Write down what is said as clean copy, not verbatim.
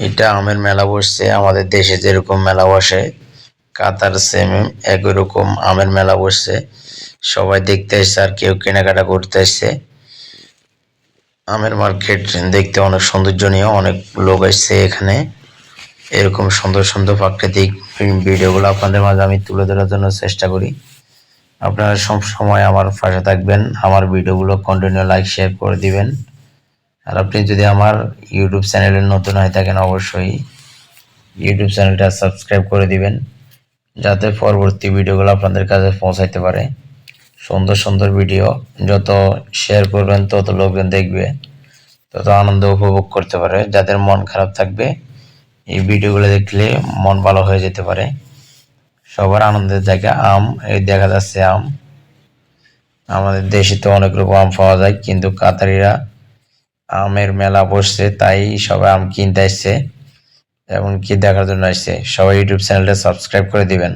এটা আমের মেলা বসছে আমাদের দেশে যেরকম মেলা বসে কাতার সেম একই রকম আমের মেলা বসছে। সবাই দেখতে এসছে আর কেউ কেনাকাটা করতে এসছে। আমের মার্কেট দেখতে অনেক সৌন্দর্যনীয়, অনেক লোক এসছে এখানে। এরকম সুন্দর সুন্দর প্রাকৃতিক ভিডিওগুলো আপনাদের মাঝে আমি তুলে ধরার জন্য চেষ্টা করি। আপনারা সব সময় আমার পাশে থাকবেন, আমার ভিডিওগুলো কন্টিনিউ লাইক শেয়ার করে দিবেন। আর আপনি যদি আমার ইউটিউব চ্যানেলে নতুন হয়ে থাকেন অবশ্যই ইউটিউব চ্যানেলটা সাবস্ক্রাইব করে দিবেন, যাতে পরবর্তী ভিডিওগুলো আপনাদের কাছে পৌঁছাইতে পারে। সুন্দর সুন্দর ভিডিও যত শেয়ার করবেন তত লোকজন দেখবে, তত আনন্দ উপভোগ করতে পারে। যাদের মন খারাপ থাকবে এই ভিডিওগুলো দেখলে মন ভালো হয়ে যেতে পারে। সবার আনন্দের জায়গা আম, এই দেখা যাচ্ছে আম। আমাদের দেশে তো অনেক রকম আম পাওয়া যায়, কিন্তু কাতারিরা আমের মেলা বসছে তাই সবাই আম কিনতে আসছে, এমনকি দেখার জন্য আসছে। সবাই ইউটিউব চ্যানেলটা সাবস্ক্রাইব করে দিবেন।